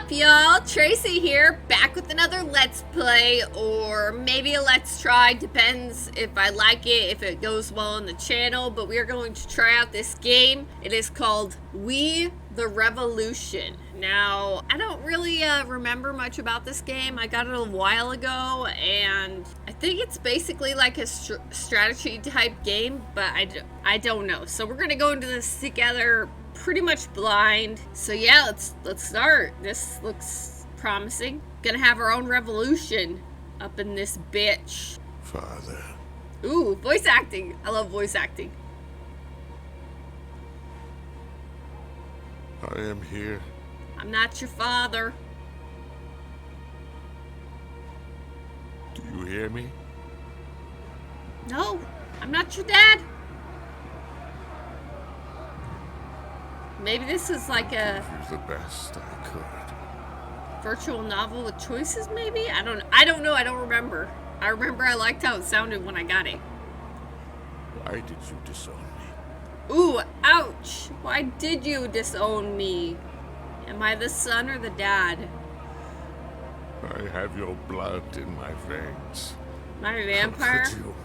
up, y'all? Tracy here, back with another Let's Play, or maybe a Let's Try, depends if I like it, if it goes well on the channel, but we are going to try out this game. It is called We the Revolution. Now, I don't really remember much about this game. I got it a while ago, and I think it's basically like a strategy type game, but I don't know. So we're going to go into this together pretty much blind. So yeah, let's start. This looks promising. Gonna have our own revolution up in this bitch. Father. Ooh, voice acting. I love voice acting. I am here. I'm not your father. Do you hear me? No, I'm not your dad. Maybe this is like a Do the best I could. virtual novel with choices, maybe? I don't know, I don't remember. I remember I liked how it sounded when I got it. Why did you disown me? Ooh, ouch! Why did you disown me? Am I the son or the dad? I have your blood in my veins. Am I a vampire? How could you?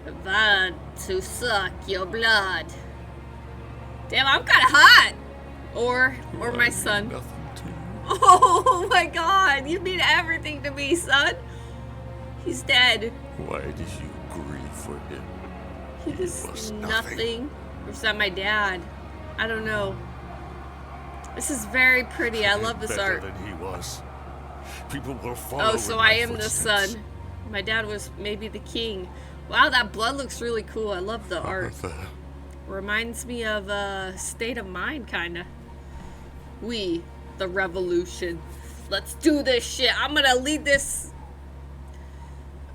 I want to suck your blood. Damn, I'm kind of hot. Or I my mean son. Nothing to you. Oh my god, you mean everything to me, son. He's dead. Why did you grieve for him? He's was nothing. Or is that my dad? I don't know. This is very pretty. I love this Better art. than he was. People will follow. Oh, so I am the son. My dad was maybe the king. Wow, that blood looks really cool. I love the art. Father. Reminds me of State of Mind, kinda. We, the revolution. Let's do this shit. I'm gonna lead this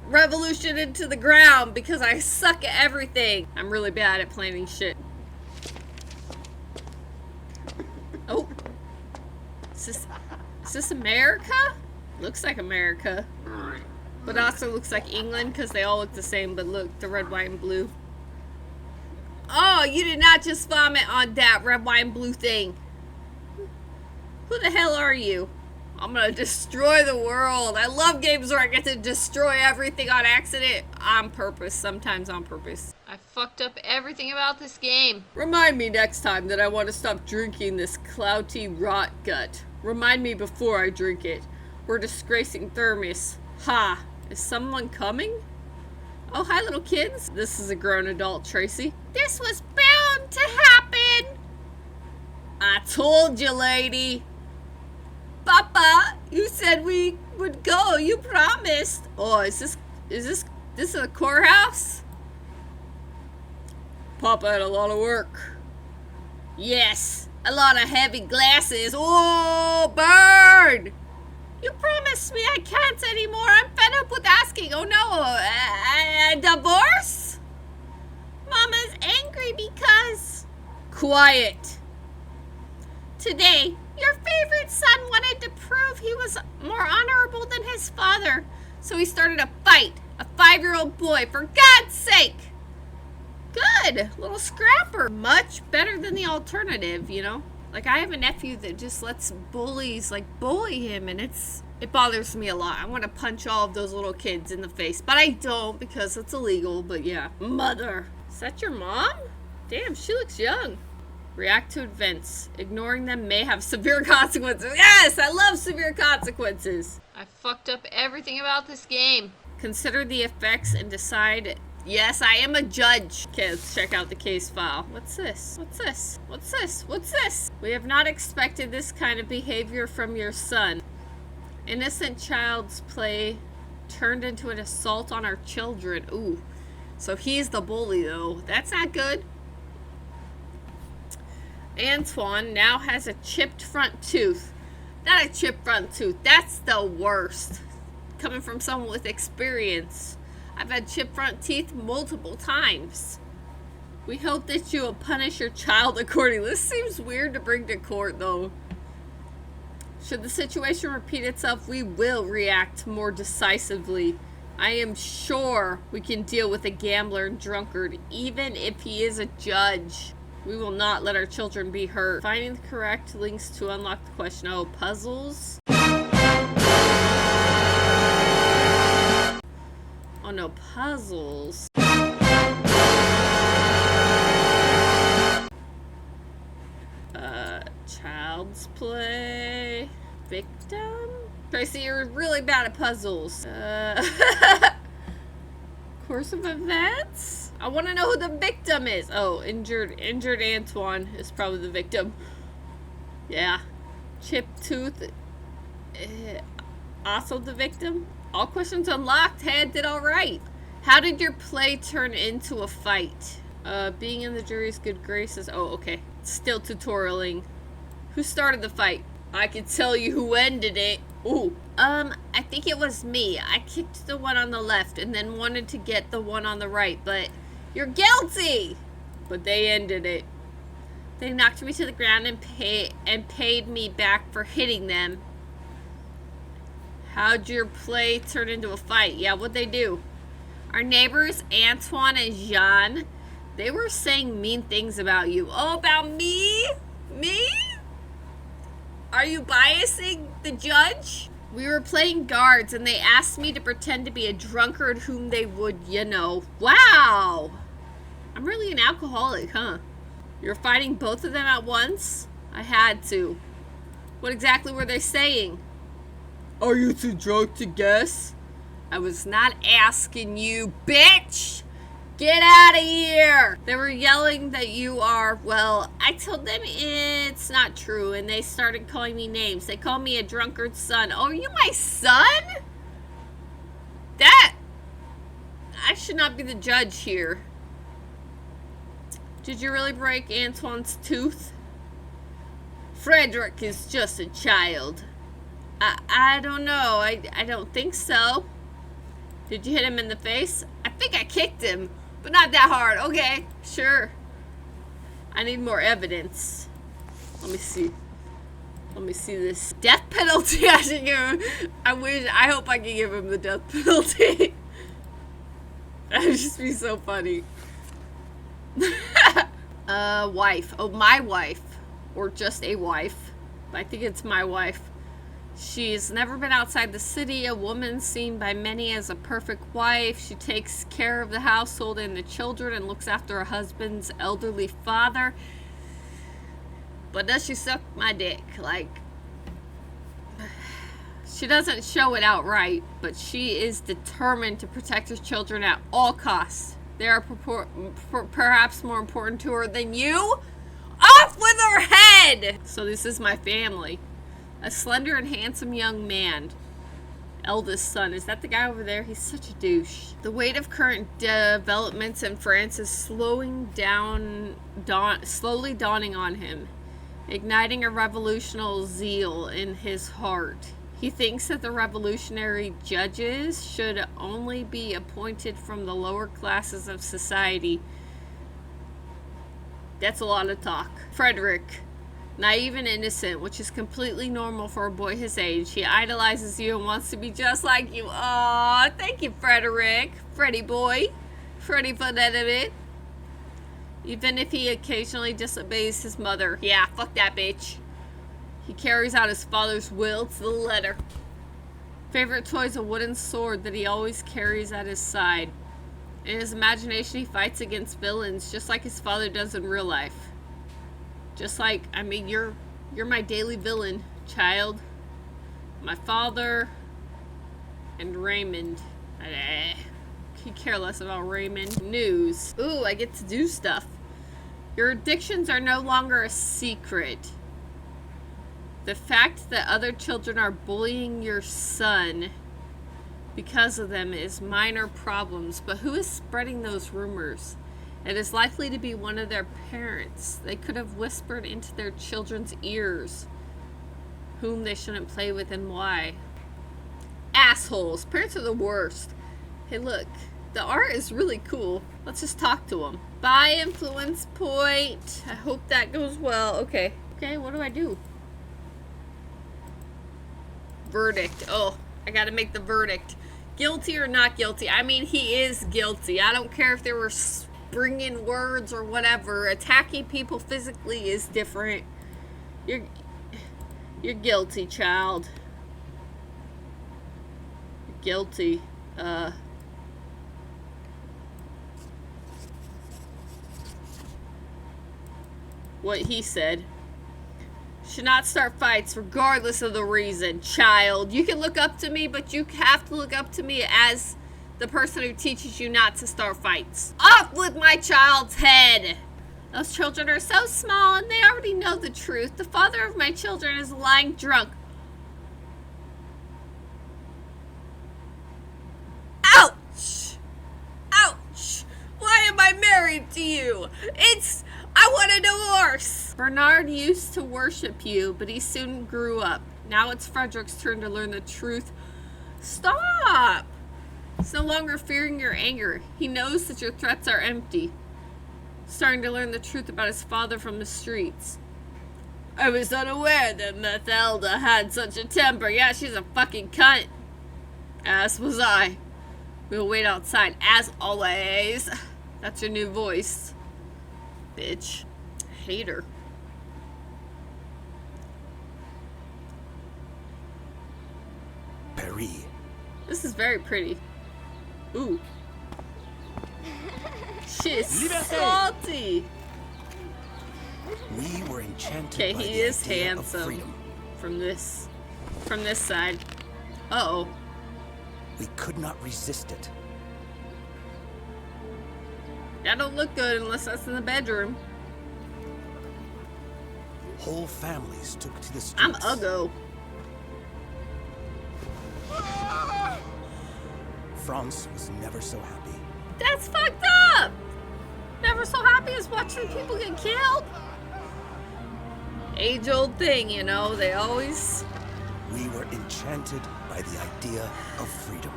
revolution into the ground because I suck at everything. I'm really bad at planning shit. Oh. Is this America? Looks like America. But also looks like England because they all look the same, but look, the red, white, and blue. Oh, you did not just vomit on that red, white, and blue thing. Who the hell are you? I'm gonna destroy the world. I love games where I get to destroy everything on accident. On purpose, sometimes on purpose. I fucked up everything about this game. Remind me next time that I want to stop drinking this clouty rot gut. Remind me before I drink it. We're disgracing Thermos. Ha! Is someone coming? Oh, hi, little kids. This is a grown adult, Tracy. This was bound to happen. I told you, lady. Papa, you said we would go. You promised. Oh, is this a courthouse? Papa had a lot of work. Yes, a lot of heavy glasses. Oh, burn! You promised me I can't anymore. I'm fed up with asking. Oh no, a divorce? Mama's angry because... Quiet. Today, your favorite son wanted to prove he was more honorable than his father. So he started a fight. A 5-year-old boy, for God's sake. Good, little scrapper. Much better than the alternative, you know? Like, I have a nephew that just lets bullies, like, bully him, and it bothers me a lot. I want to punch all of those little kids in the face, but I don't because it's illegal, but yeah. Mother. Is that your mom? Damn, she looks young. React to events. Ignoring them may have severe consequences. Yes, I love severe consequences. I fucked up everything about this game. Consider the effects and decide... Yes, I am a judge. Okay, let's check out the case file. What's this? What's this? What's this? What's this? We have not expected this kind of behavior from your son. Innocent child's play turned into an assault on our children. Ooh. So he's the bully, though. That's not good. Antoine now has a chipped front tooth. Not a chipped front tooth. That's the worst. Coming from someone with experience. I've had chipped front teeth multiple times. We hope that you will punish your child accordingly. This seems weird to bring to court, though. Should the situation repeat itself, we will react more decisively. I am sure we can deal with a gambler and drunkard, even if he is a judge. We will not let our children be hurt. Finding the correct links to unlock the question. Oh, puzzles? Oh no, puzzles. Child's play. Victim? Tracy, you're really bad at puzzles. Course of events? I want to know who the victim is. Oh, injured Antoine is probably the victim. Yeah. Chipped tooth. Also the victim. All questions unlocked. Hey, I did all right. How did your play turn into a fight? Being in the jury's good graces. Oh, okay. Still tutorialing. Who started the fight? I can tell you who ended it. Ooh. I think it was me. I kicked the one on the left and then wanted to get the one on the right, but you're guilty! But they ended it. They knocked me to the ground and paid me back for hitting them. How'd your play turn into a fight? Yeah, what'd they do? Our neighbors, Antoine and Jean, they were saying mean things about you. Oh, about me? Me? Are you biasing the judge? We were playing guards and they asked me to pretend to be a drunkard whom they would, you know. Wow! I'm really an alcoholic, huh? You're fighting both of them at once? I had to. What exactly were they saying? Are you too drunk to guess? I was not asking you, bitch! Get out of here! They were yelling that you are, well, I told them it's not true, and they started calling me names. They called me a drunkard son. Oh, are you my son? I should not be the judge here. Did you really break Antoine's tooth? Frederick is just a child. I don't know. I don't think so. Did you hit him in the face? I think I kicked him. But not that hard. Okay, sure. I need more evidence. Let me see. Let me see this. Death penalty I should give him. I hope I can give him the death penalty. That would just be so funny. Wife. Oh, my wife. Or just a wife. I think it's my wife. She's never been outside the city, a woman seen by many as a perfect wife. She takes care of the household and the children and looks after her husband's elderly father. But does she suck my dick? Like, she doesn't show it outright, but she is determined to protect her children at all costs. They are perhaps more important to her than you. Off with her head! So this is my family. A slender and handsome young man. Eldest son. Is that the guy over there? He's such a douche. The weight of current developments in France is slowly dawning on him, igniting a revolutionary zeal in his heart. He thinks that the revolutionary judges should only be appointed from the lower classes of society. That's a lot of talk. Frederick. Naive and innocent, which is completely normal for a boy his age. He idolizes you and wants to be just like you. Aw, thank you, Frederick. Freddy boy. Freddy Fun Edit. Even if he occasionally disobeys his mother. Yeah, fuck that bitch. He carries out his father's will to the letter. Favorite toy is a wooden sword that he always carries at his side. In his imagination, he fights against villains just like his father does in real life. Just like, I mean, you're my daily villain, child. My father and Raymond. Could care less about Raymond. News. Ooh, I get to do stuff. Your addictions are no longer a secret. The fact that other children are bullying your son because of them is minor problems. But who is spreading those rumors? It is likely to be one of their parents. They could have whispered into their children's ears whom they shouldn't play with and why. Assholes. Parents are the worst. Hey, look. The art is really cool. Let's just talk to them. Bye, influence point. I hope that goes well. Okay. Okay, what do I do? Verdict. Oh, I gotta make the verdict. Guilty or not guilty? I mean, he is guilty. I don't care if there were bring in words or whatever. Attacking people physically is different. You're guilty, child. You're guilty. What he said. Should not start fights regardless of the reason. Child, you can look up to me, but you have to look up to me as the person who teaches you not to start fights. Off with my child's head! Those children are so small and they already know the truth. The father of my children is lying drunk. Ouch! Ouch! Why am I married to you? I want a divorce! Bernard used to worship you, but he soon grew up. Now it's Frederick's turn to learn the truth. Stop! He's no longer fearing your anger. He knows that your threats are empty. Starting to learn the truth about his father from the streets. I was unaware that Mathilda had such a temper. Yeah, she's a fucking cunt. As was I. We'll wait outside, as always. That's your new voice. Bitch. Hate her. Paris. This is very pretty. Ooh. She's salty. We were enchanted Okay, by he the is idea of handsome. freedom. From this side. Uh-oh. We could not resist it. That don't look good unless that's in the bedroom. Whole families took to the streets. I'm Uggo. France was never so happy. That's fucked up! Never so happy as watching people get killed. Age-old thing, you know, they always... We were enchanted by the idea of freedom.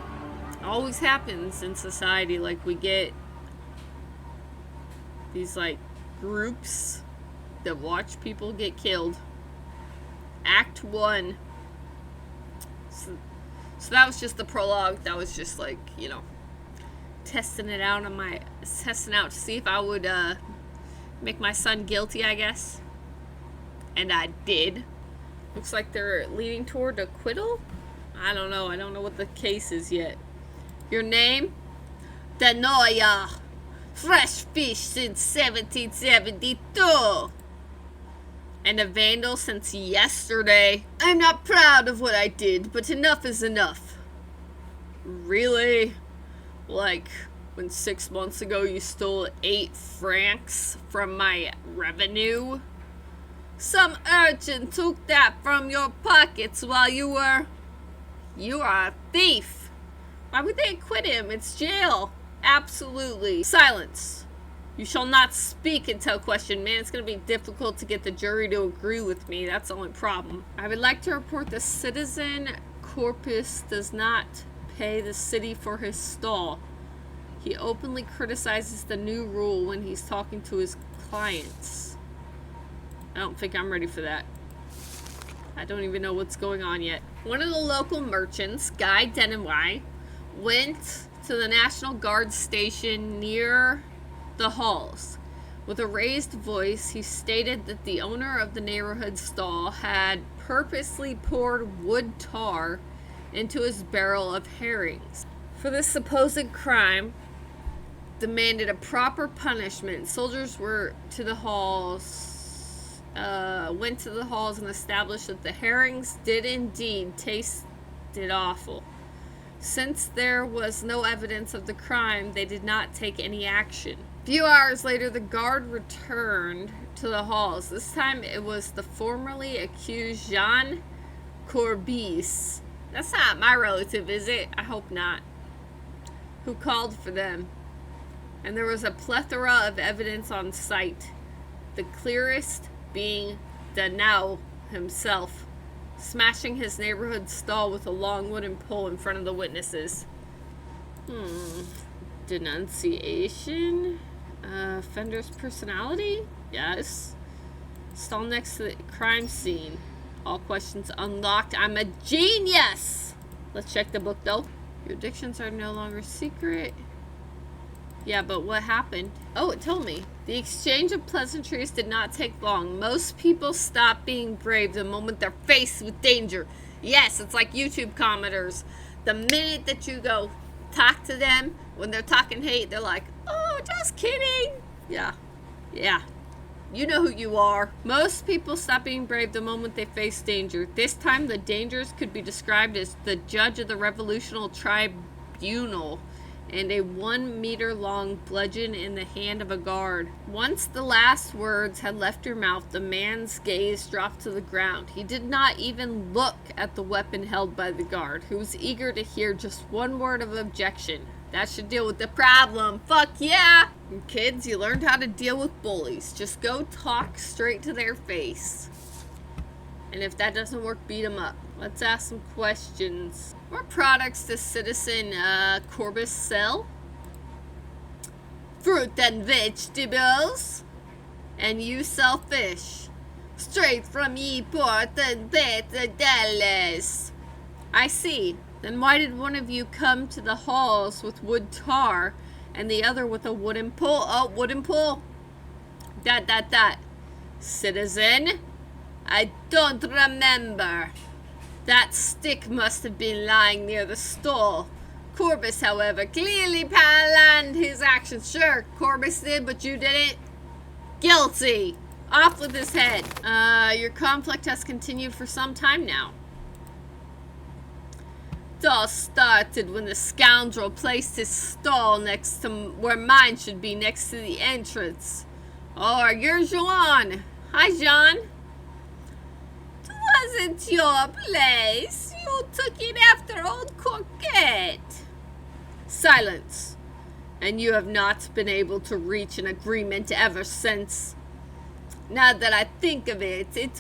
Always happens in society, like we get these like groups that watch people get killed. Act 1. So that was just the prologue. That was just like, you know, testing out to see if I would make my son guilty, I guess. And I did. Looks like they're leaning toward acquittal. I don't know. I don't know what the case is yet. Your name? Danoya. Fresh fish since 1772. And a vandal since yesterday. I'm not proud of what I did, but enough is enough. Really? Like, when 6 months ago you stole 8 francs from my revenue? Some urchin took that from your pockets while you are a thief. Why would they acquit him? It's jail. Absolutely. Silence. You shall not speak until questioned. Man, it's going to be difficult to get the jury to agree with me. That's the only problem. I would like to report the citizen Corpus does not pay the city for his stall. He openly criticizes the new rule when he's talking to his clients. I don't think I'm ready for that. I don't even know what's going on yet. One of the local merchants, Guy Denenway, went to the National Guard station near the halls. With a raised voice, he stated that the owner of the neighborhood stall had purposely poured wood tar into his barrel of herrings. For this supposed crime, demanded a proper punishment. Soldiers went to the halls and established that the herrings did indeed tasted awful. Since there was no evidence of the crime, they did not take any action. A few hours later, the guard returned to the halls. This time it was the formerly accused Jean Courbis. That's not my relative, is it? I hope not. Who called for them. And there was a plethora of evidence on site. The clearest being Danao himself, smashing his neighborhood stall with a long wooden pole in front of the witnesses. Denunciation? Offender's personality? Yes. Stall next to the crime scene. All questions unlocked. I'm a genius! Let's check the book, though. Your addictions are no longer secret. Yeah, but what happened? Oh, it told me. The exchange of pleasantries did not take long. Most people stop being brave the moment they're faced with danger. Yes, it's like YouTube commenters. The minute that you go talk to them, when they're talking hate, they're like, oh, just kidding. Yeah. Yeah. You know who you are. Most people stop being brave the moment they face danger. This time, the dangers could be described as the judge of the revolutionary tribunal and a 1 meter long bludgeon in the hand of a guard. Once the last words had left your mouth, the man's gaze dropped to the ground. He did not even look at the weapon held by the guard, who was eager to hear just one word of objection. That should deal with the problem. Fuck yeah! And kids, you learned how to deal with bullies. Just go talk straight to their face. And if that doesn't work, beat them up. Let's ask some questions. What products does Citizen Corbus sell? Fruit and vegetables. And you sell fish. Straight from ye port and Dallas. I see. Then why did one of you come to the halls with wood tar and the other with a wooden pole? Oh, wooden pole. Citizen? I don't remember. That stick must have been lying near the stall. Corbus, however, clearly planned his actions. Sure, Corbus did, but you didn't. Guilty. Off with his head. Your conflict has continued for some time now. It all started when the scoundrel placed his stall next to where mine should be, next to the entrance. Oh, you're Jean. Hi, Jean. It wasn't your place. You took it after old Coquette. Silence. And you have not been able to reach an agreement ever since. Now that I think of it, it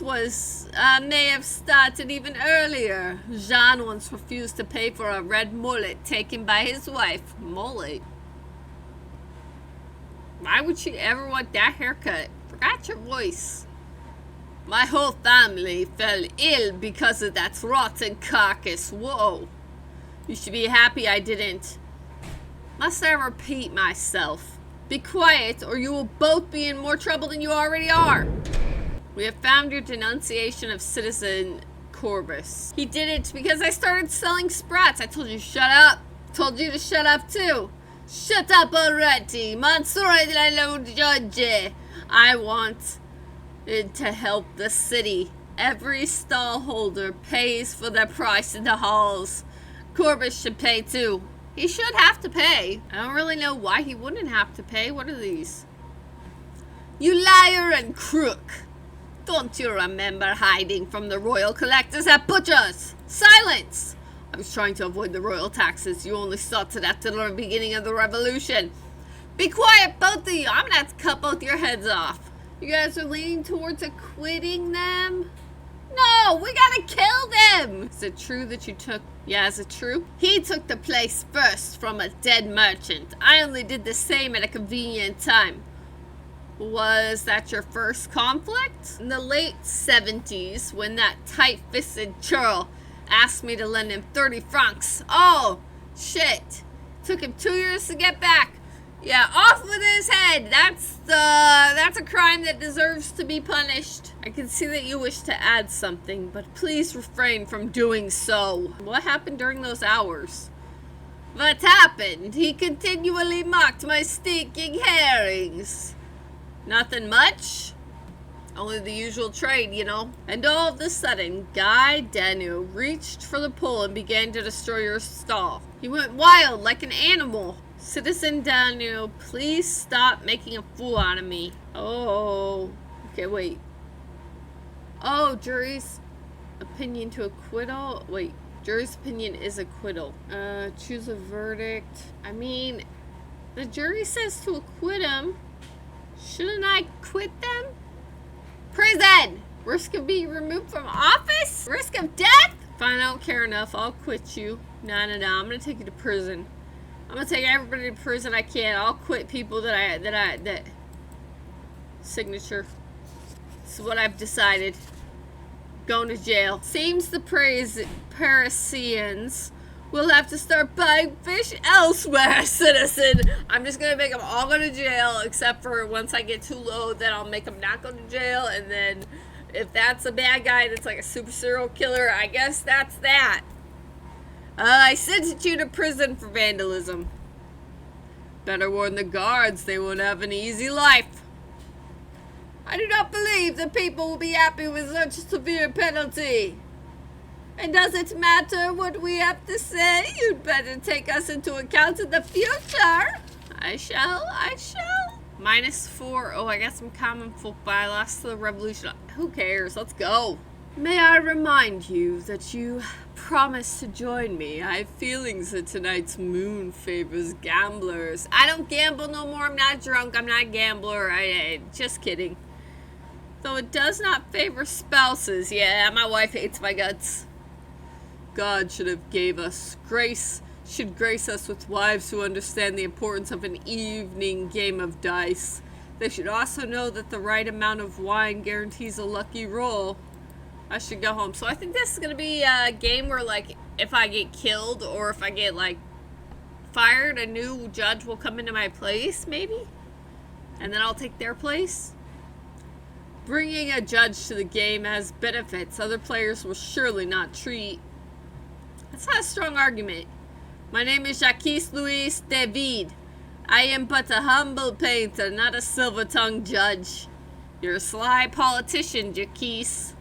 may have started even earlier. Jean once refused to pay for a red mullet taken by his wife. Mullet? Why would she ever want that haircut? Forgot your voice. My whole family fell ill because of that rotten carcass. Whoa. You should be happy I didn't. Must I repeat myself? Be quiet, or you will both be in more trouble than you already are. We have found your denunciation of Citizen Corbus. He did it because I started selling sprats. I told you shut up. Told you to shut up too. Shut up already. Mansoura de la Judge. I want it to help the city. Every stall holder pays for their price in the halls. Corbus should pay too. He should have to pay. I don't really know why he wouldn't have to pay. What are these? You liar and crook. Don't you remember hiding from the royal collectors at Butcher's? Silence! I was trying to avoid the royal taxes. You only saw to that till the beginning of the revolution. Be quiet, both of you. I'm gonna have to cut both your heads off. You guys are leaning towards acquitting them? No, we gotta kill them! Is it true that you took... Yeah, is it true? He took the place first from a dead merchant. I only did the same at a convenient time. Was that your first conflict? In the late 70s, when that tight-fisted churl asked me to lend him 30 francs. Oh, shit. Took him 2 years to get back. Yeah, off with his head. That's a crime that deserves to be punished. I can see that you wish to add something, but please refrain from doing so. What happened during those hours? What happened? He continually mocked my stinking herrings. Nothing much? Only the usual trade, you know. And all of a sudden, Guy Danu reached for the pole and began to destroy your stall. He went wild like an animal. Citizen Danu, please stop making a fool out of me. Oh, okay, wait. Oh, jury's opinion to acquittal. Wait, jury's opinion is acquittal. Choose a verdict. I mean, the jury says to acquit him. Shouldn't I quit them? Prison! Risk of being removed from office? Risk of death? Fine, I don't care enough. I'll quit you. No. I'm gonna take you to prison. I'm gonna take everybody to prison I can. I'll quit people that signature. This is what I've decided. Going to jail. Seems the Parisians We'll have to start buying fish elsewhere, citizen. I'm just gonna make them all go to jail, except for once I get too low, then I'll make them not go to jail, and then if that's a bad guy that's like a super serial killer, I guess that's that. I sent you to prison for vandalism. Better warn the guards, they won't have an easy life. I do not believe the people will be happy with such a severe penalty. And does it matter what we have to say? You'd better take us into account in the future. I shall. -4. Oh, I got some common folk by. I lost the revolution. Who cares? Let's go. May I remind you that you promised to join me. I have feelings that tonight's moon favors gamblers. I don't gamble no more. I'm not drunk. I'm not a gambler. I just kidding. Though it does not favor spouses. Yeah, my wife hates my guts. God should have gave us grace, should grace us with wives who understand the importance of an evening game of dice. They should also know that the right amount of wine guarantees a lucky roll. I should go home. So I think this is going to be a game where, like, if I get killed or if I get, like, fired, a new judge will come into my place, maybe? And then I'll take their place? Bringing a judge to the game has benefits other players will surely not treat. That's not a strong argument. My name is Jacques Louis David. I am but a humble painter, not a silver-tongued judge. You're a sly politician, Jacques.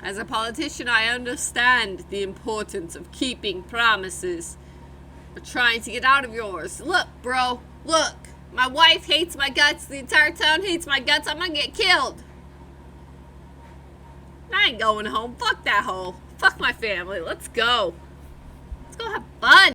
As a politician, I understand the importance of keeping promises. But trying to get out of yours. Look, bro, look. My wife hates my guts. The entire town hates my guts. I'm gonna get killed. I ain't going home. Fuck that hole. Fuck my family. Let's go. Let's go have fun.